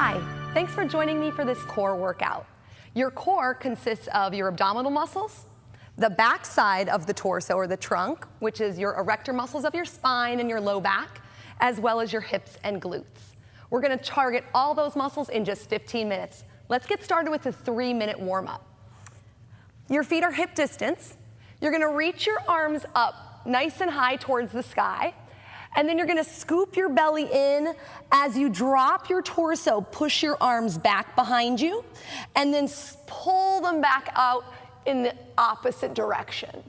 Hi, thanks for joining me for this core workout. Your core consists of your abdominal muscles, the back side of the torso or the trunk, which is your erector muscles of your spine and your low back, as well as your hips and glutes. We're gonna target all those muscles in just 15 minutes. Let's get started with a 3-minute warm-up. Your feet are hip distance. You're gonna reach your arms up nice and high towards the sky, and then you're gonna scoop your belly in. As you drop your torso, push your arms back behind you, and then pull them back out in the opposite direction.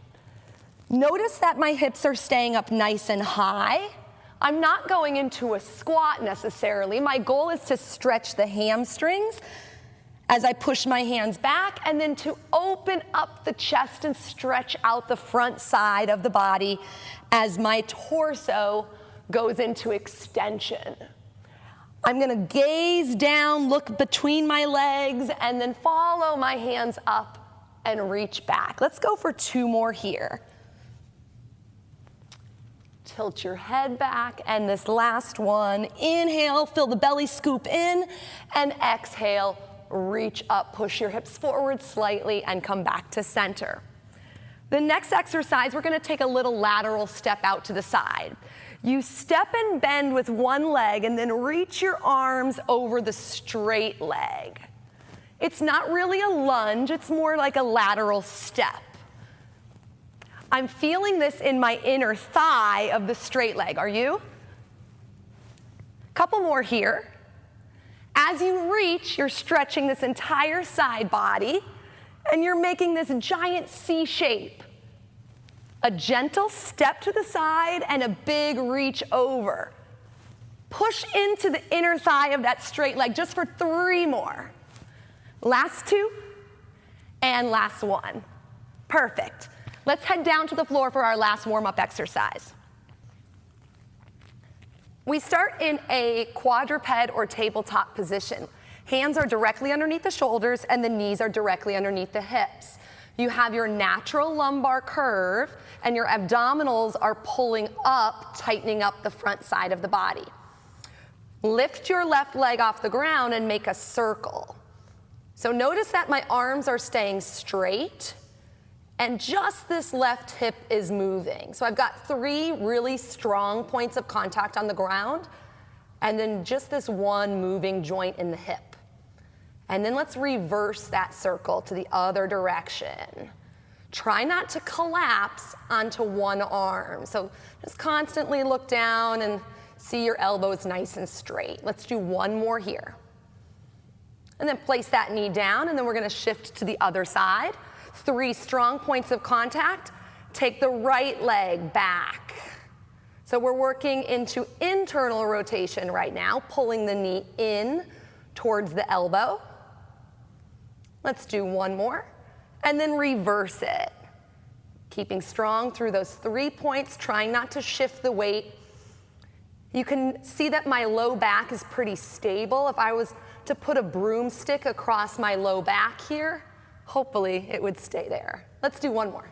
Notice that my hips are staying up nice and high. I'm not going into a squat necessarily. My goal is to stretch the hamstrings as I push my hands back, and then to open up the chest and stretch out the front side of the body as my torso goes into extension. I'm gonna gaze down, look between my legs, and then follow my hands up and reach back. Let's go for 2 more here. Tilt your head back, and this last one, inhale, feel the belly scoop in, and exhale, reach up, push your hips forward slightly, and come back to center. The next exercise, we're gonna take a little lateral step out to the side. You step and bend with one leg, and then reach your arms over the straight leg. It's not really a lunge, it's more like a lateral step. I'm feeling this in my inner thigh of the straight leg. Are you? Couple more here. As you reach, you're stretching this entire side body, and you're making this giant C shape. A gentle step to the side and a big reach over. Push into the inner thigh of that straight leg just for 3 more. Last 2, and last 1. Perfect. Let's head down to the floor for our last warm-up exercise. We start in a quadruped or tabletop position. Hands are directly underneath the shoulders and the knees are directly underneath the hips. You have your natural lumbar curve and your abdominals are pulling up, tightening up the front side of the body. Lift your left leg off the ground and make a circle. So notice that my arms are staying straight and just this left hip is moving. So I've got 3 really strong points of contact on the ground, and then just this one moving joint in the hip. And then let's reverse that circle to the other direction. Try not to collapse onto one arm. So just constantly look down and see your elbows nice and straight. Let's do 1 more here. And then place that knee down, and then we're gonna shift to the other side. 3 strong points of contact. Take the right leg back. So we're working into internal rotation right now, pulling the knee in towards the elbow. Let's do 1 more, and then reverse it. Keeping strong through those 3 points, trying not to shift the weight. You can see that my low back is pretty stable. If I was to put a broomstick across my low back here, hopefully it would stay there. Let's do 1 more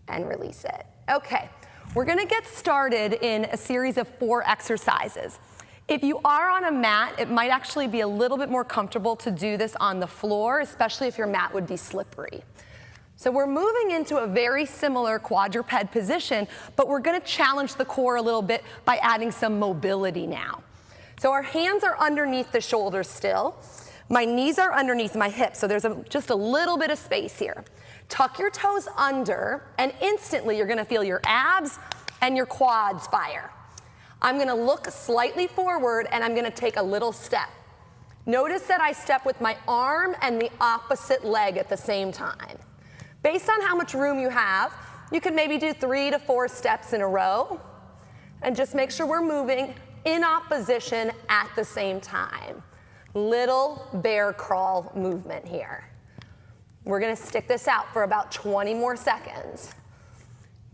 and release it. Okay, we're gonna get started in a series of 4 exercises. If you are on a mat, it might actually be a little bit more comfortable to do this on the floor, especially if your mat would be slippery. So we're moving into a very similar quadruped position, but we're gonna challenge the core a little bit by adding some mobility now. So our hands are underneath the shoulders still. My knees are underneath my hips, so there's just a little bit of space here. Tuck your toes under, and instantly you're gonna feel your abs and your quads fire. I'm gonna look slightly forward, and I'm gonna take a little step. Notice that I step with my arm and the opposite leg at the same time. Based on how much room you have, you can maybe do 3 to 4 steps in a row, and just make sure we're moving in opposition at the same time. Little bear crawl movement here. We're gonna stick this out for about 20 more seconds.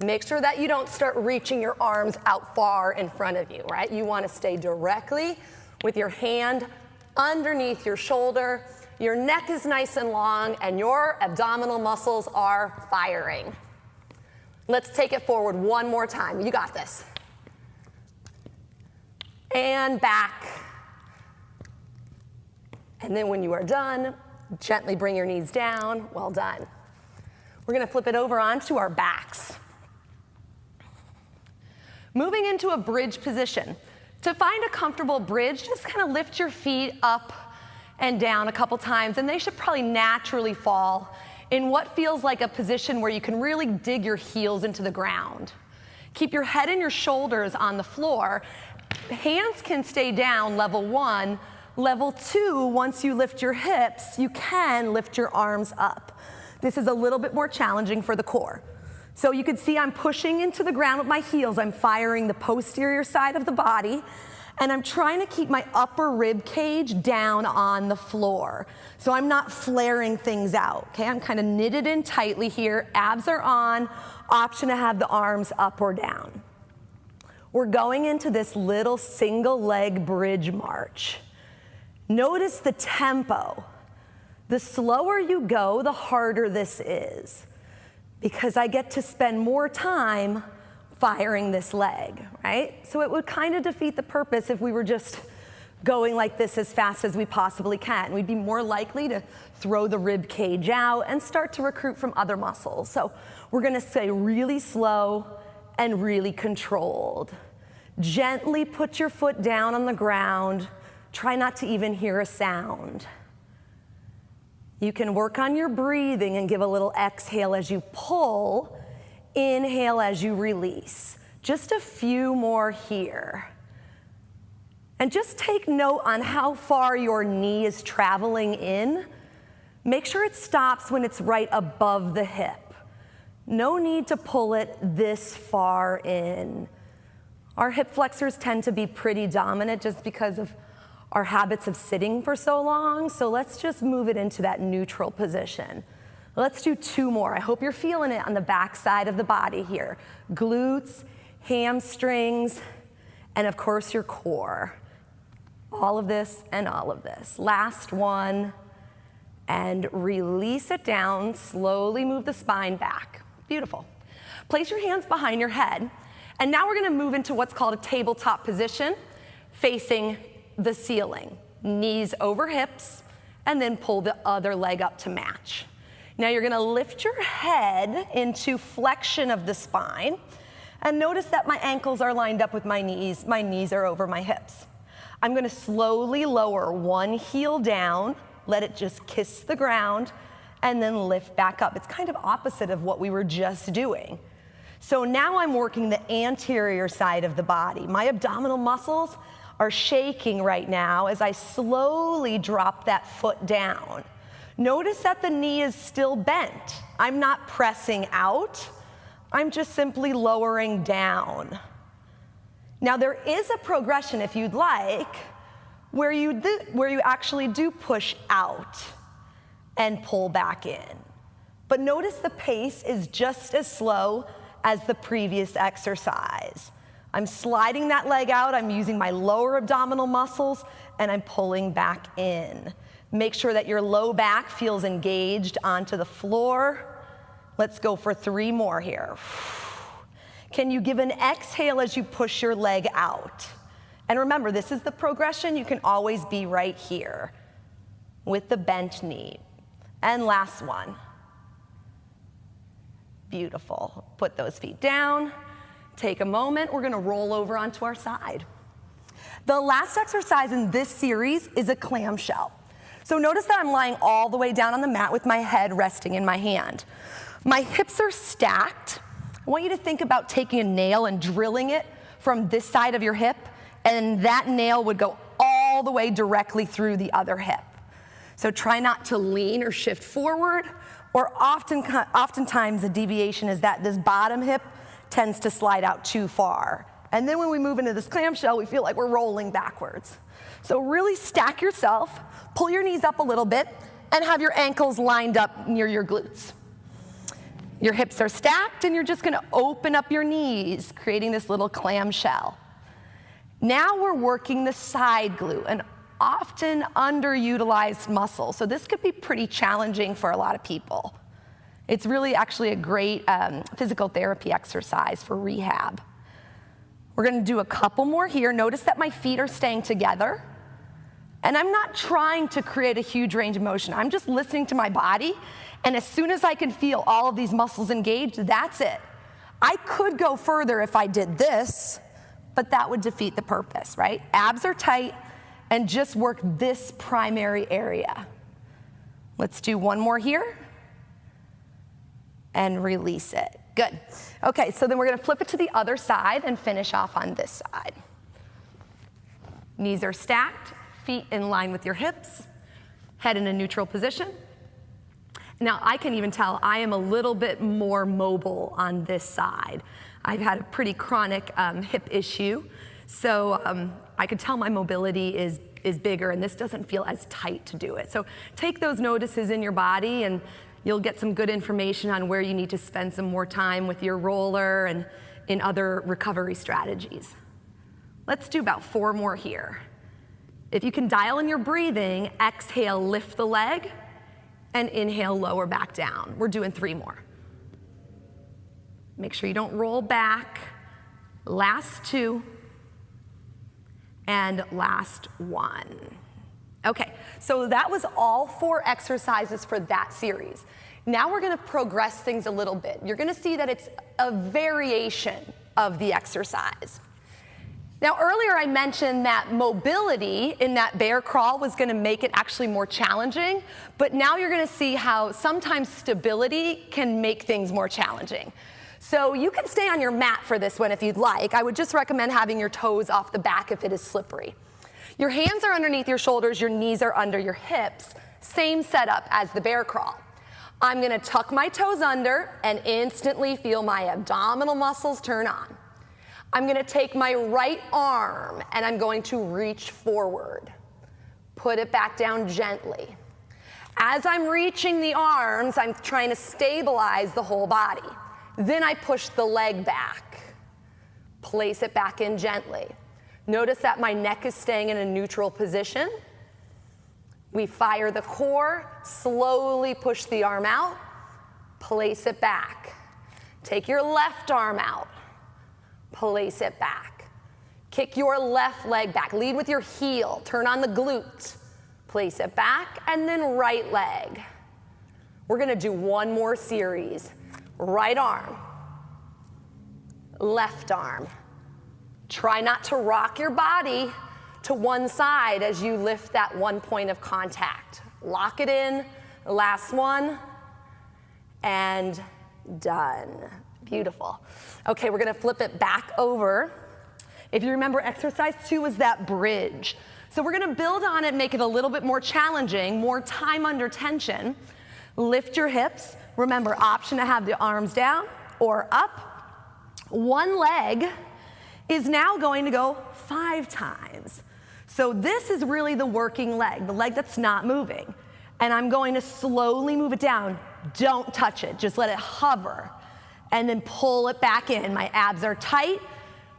Make sure that you don't start reaching your arms out far in front of you, right? You wanna stay directly with your hand underneath your shoulder. Your neck is nice and long, and your abdominal muscles are firing. Let's take it forward 1 more time. You got this. And back. And then when you are done, gently bring your knees down. Well done. We're gonna flip it over onto our backs. Moving into a bridge position. To find a comfortable bridge, just kind of lift your feet up and down a couple times, and they should probably naturally fall in what feels like a position where you can really dig your heels into the ground. Keep your head and your shoulders on the floor. Hands can stay down, level 1. Level 2, once you lift your hips, you can lift your arms up. This is a little bit more challenging for the core. So you can see I'm pushing into the ground with my heels. I'm firing the posterior side of the body, and I'm trying to keep my upper rib cage down on the floor. So I'm not flaring things out, okay? I'm kind of knitted in tightly here. Abs are on, option to have the arms up or down. We're going into this little single leg bridge march. Notice the tempo. The slower you go, the harder this is, because I get to spend more time firing this leg, right? So it would kind of defeat the purpose if we were just going like this as fast as we possibly can. We'd be more likely to throw the rib cage out and start to recruit from other muscles. So we're gonna stay really slow and really controlled. Gently put your foot down on the ground. Try not to even hear a sound. You can work on your breathing and give a little exhale as you pull, inhale as you release. Just a few more here. And just take note on how far your knee is traveling in. Make sure it stops when it's right above the hip. No need to pull it this far in. Our hip flexors tend to be pretty dominant just because of our habits of sitting for so long, so let's just move it into that neutral position. Let's do 2 more. I hope you're feeling it on the back side of the body here. Glutes, hamstrings, and of course your core. All of this and all of this. Last one, and release it down. Slowly move the spine back. Beautiful. Place your hands behind your head, and now we're gonna move into what's called a tabletop position, facing the ceiling. Knees over hips, and then pull the other leg up to match. Now you're gonna lift your head into flexion of the spine, and notice that my ankles are lined up with my knees are over my hips. I'm gonna slowly lower one heel down, let it just kiss the ground, and then lift back up. It's kind of opposite of what we were just doing. So now I'm working the anterior side of the body. My abdominal muscles are shaking right now as I slowly drop that foot down. Notice that the knee is still bent. I'm not pressing out. I'm just simply lowering down. Now there is a progression, if you'd like, where you actually do push out and pull back in. But notice the pace is just as slow as the previous exercise. I'm sliding that leg out, I'm using my lower abdominal muscles, and I'm pulling back in. Make sure that your low back feels engaged onto the floor. Let's go for 3 more here. Can you give an exhale as you push your leg out? And remember, this is the progression. You can always be right here with the bent knee. And last one. Beautiful. Put those feet down. Take a moment, we're gonna roll over onto our side. The last exercise in this series is a clamshell. So notice that I'm lying all the way down on the mat with my head resting in my hand. My hips are stacked. I want you to think about taking a nail and drilling it from this side of your hip, and that nail would go all the way directly through the other hip. So try not to lean or shift forward, or oftentimes the deviation is that this bottom hip tends to slide out too far. And then when we move into this clamshell, we feel like we're rolling backwards. So really stack yourself, pull your knees up a little bit, and have your ankles lined up near your glutes. Your hips are stacked, and you're just gonna open up your knees, creating this little clamshell. Now we're working the side glute, an often underutilized muscle. So this could be pretty challenging for a lot of people. It's really actually a great physical therapy exercise for rehab. We're gonna do a couple more here. Notice that my feet are staying together, And I'm not trying to create a huge range of motion. I'm just listening to my body, and as soon as I can feel all of these muscles engaged, that's it. I could go further if I did this, but that would defeat the purpose, right? Abs are tight, and just work this primary area. Let's do one more here, and release it. Good. Okay, so then we're gonna flip it to the other side and finish off on this side. Knees are stacked, feet in line with your hips, head in a neutral position. Now, I can even tell I am a little bit more mobile on this side. I've had a pretty chronic hip issue, so I could tell my mobility is bigger, and this doesn't feel as tight to do it. So take those notices in your body, and you'll get some good information on where you need to spend some more time with your roller and in other recovery strategies. Let's do about 4 more here. If you can dial in your breathing, exhale, lift the leg, and inhale, lower back down. We're doing 3 more. Make sure you don't roll back. Last 2, and last 1. Okay, so that was all 4 exercises for that series. Now we're gonna progress things a little bit. You're gonna see that it's a variation of the exercise. Now earlier I mentioned that mobility in that bear crawl was gonna make it actually more challenging, but now you're gonna see how sometimes stability can make things more challenging. So you can stay on your mat for this one if you'd like. I would just recommend having your toes off the back if it is slippery. Your hands are underneath your shoulders, your knees are under your hips. Same setup as the bear crawl. I'm gonna tuck my toes under and instantly feel my abdominal muscles turn on. I'm gonna take my right arm and I'm going to reach forward. Put it back down gently. As I'm reaching the arms, I'm trying to stabilize the whole body. Then I push the leg back. Place it back in gently. Notice that my neck is staying in a neutral position. We fire the core, slowly push the arm out, place it back. Take your left arm out, place it back. Kick your left leg back. Lead with your heel, turn on the glute, place it back, and then right leg. We're gonna do 1 more series. Right arm, left arm. Try not to rock your body to one side as you lift that 1 point of contact. Lock it in, last one, and done. Beautiful. Okay, we're gonna flip it back over. If you remember, exercise 2 was that bridge. So we're gonna build on it, make it a little bit more challenging, more time under tension. Lift your hips. Remember, option to have the arms down or up. One leg is now going to go 5 times. So this is really the working leg, the leg that's not moving. And I'm going to slowly move it down. Don't touch it, just let it hover. And then pull it back in. My abs are tight,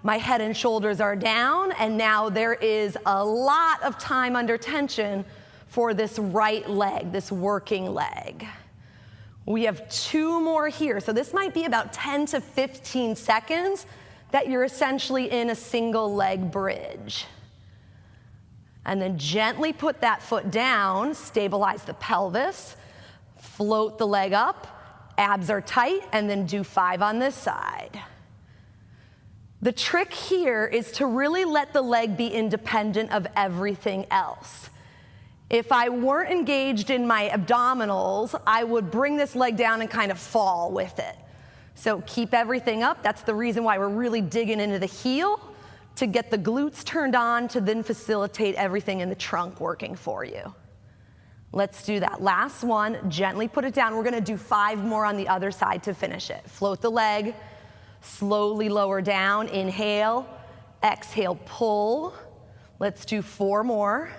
my head and shoulders are down, and now there is a lot of time under tension for this right leg, this working leg. We have 2 more here. So this might be about 10 to 15 seconds that you're essentially in a single leg bridge. And then gently put that foot down, stabilize the pelvis, float the leg up, abs are tight, and then do 5 on this side. The trick here is to really let the leg be independent of everything else. If I weren't engaged in my abdominals, I would bring this leg down and kind of fall with it. So keep everything up. That's the reason why we're really digging into the heel to get the glutes turned on to then facilitate everything in the trunk working for you. Let's do that. Last one, gently put it down. We're gonna do 5 more on the other side to finish it. Float the leg, slowly lower down, inhale, exhale, pull. Let's do 4 more.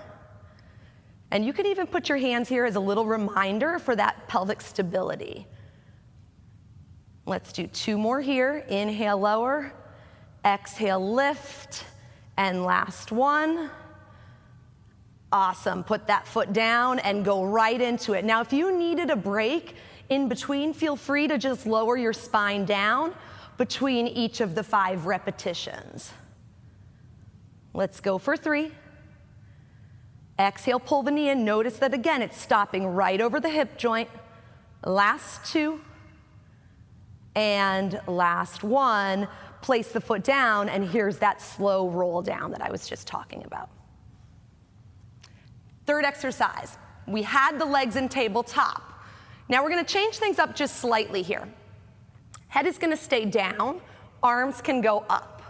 And you can even put your hands here as a little reminder for that pelvic stability. Let's do 2 more here. Inhale, lower, exhale, lift, and last one. Awesome, put that foot down and go right into it. Now, if you needed a break in between, feel free to just lower your spine down between each of the 5 repetitions. Let's go for 3. Exhale, pull the knee in. Notice that again, it's stopping right over the hip joint. Last 2. And last 1. Place the foot down, and here's that slow roll down that I was just talking about. Third exercise. We had the legs in tabletop. Now we're gonna change things up just slightly here. Head is gonna stay down, arms can go up.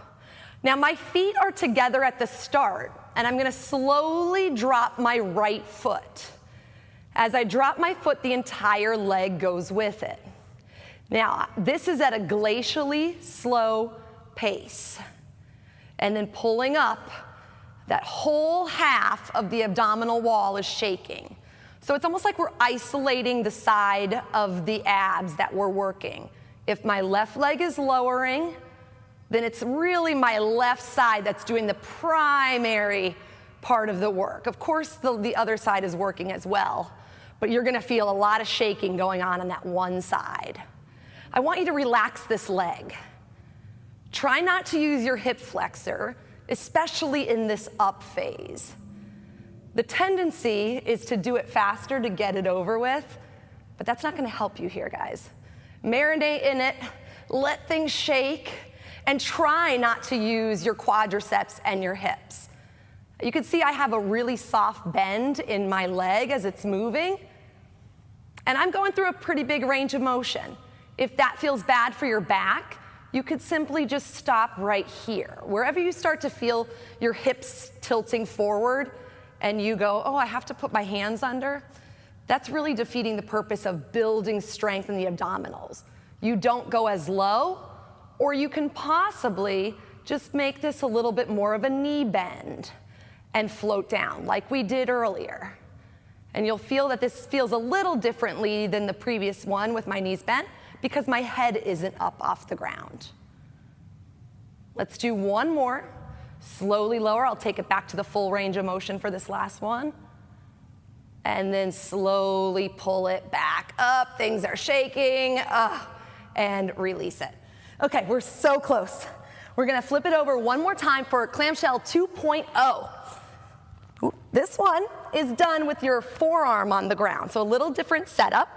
Now my feet are together at the start, and I'm gonna slowly drop my right foot. As I drop my foot, the entire leg goes with it. Now, this is at a glacially slow pace. And then pulling up, that whole half of the abdominal wall is shaking. So it's almost like we're isolating the side of the abs that we're working. If my left leg is lowering, then it's really my left side that's doing the primary part of the work. Of course, the other side is working as well, but you're gonna feel a lot of shaking going on that one side. I want you to relax this leg. Try not to use your hip flexor, especially in this up phase. The tendency is to do it faster to get it over with, but that's not gonna help you here, guys. Marinate in it, let things shake, and try not to use your quadriceps and your hips. You can see I have a really soft bend in my leg as it's moving, and I'm going through a pretty big range of motion. If that feels bad for your back, you could simply just stop right here. Wherever you start to feel your hips tilting forward and you go, oh, I have to put my hands under, that's really defeating the purpose of building strength in the abdominals. You don't go as low, or you can possibly just make this a little bit more of a knee bend and float down like we did earlier. And you'll feel that this feels a little differently than the previous one with my knees bent, because my head isn't up off the ground. Let's do one more. Slowly lower. I'll take it back to the full range of motion for this last one. And then slowly pull it back up. Things are shaking. And release it. Okay, we're so close. We're gonna flip it over one more time for clamshell 2.0. This one is done with your forearm on the ground, so a little different setup.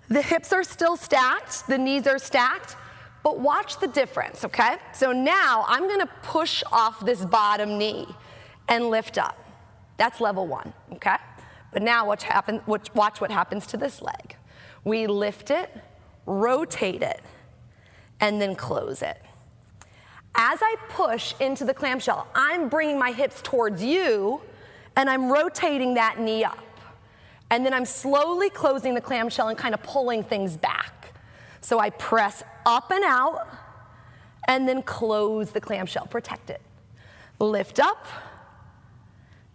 The hips are still stacked, the knees are stacked, but watch the difference, okay? So now I'm gonna push off this bottom knee and lift up. That's level 1, okay? But now watch what happens to this leg. We lift it, rotate it, and then close it. As I push into the clamshell, I'm bringing my hips towards you, and I'm rotating that knee up. And then I'm slowly closing the clamshell and kind of pulling things back. So I press up and out, and then close the clamshell, protect it. Lift up,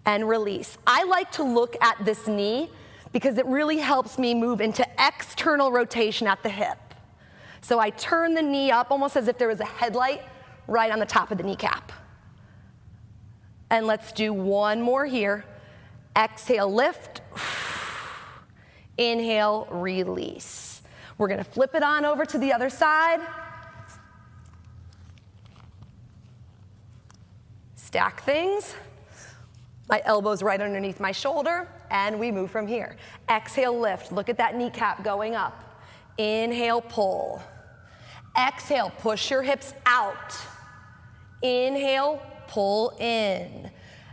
and release. I like to look at this knee because it really helps me move into external rotation at the hip. So I turn the knee up almost as if there was a headlight right on the top of the kneecap. And let's do one more here. Exhale, lift. Inhale, release. We're gonna flip it on over to the other side. Stack things. My elbow's right underneath my shoulder, and we move from here. Exhale, lift. Look at that kneecap going up. Inhale, pull. Exhale, push your hips out. Inhale, pull in.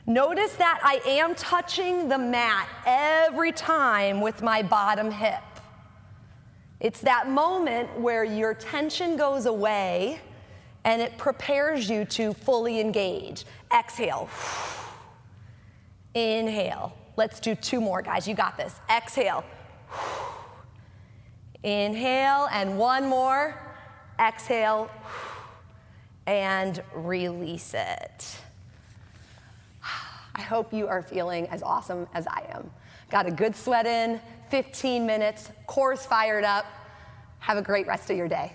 Notice that I am touching the mat every time with my bottom hip. It's that moment where your tension goes away and it prepares you to fully engage. Exhale. Inhale. Let's do 2 more, guys. You got this. Exhale. Inhale, and 1 more. Exhale, and release it. I hope you are feeling as awesome as I am. Got a good sweat in, 15 minutes, core's fired up. Have a great rest of your day.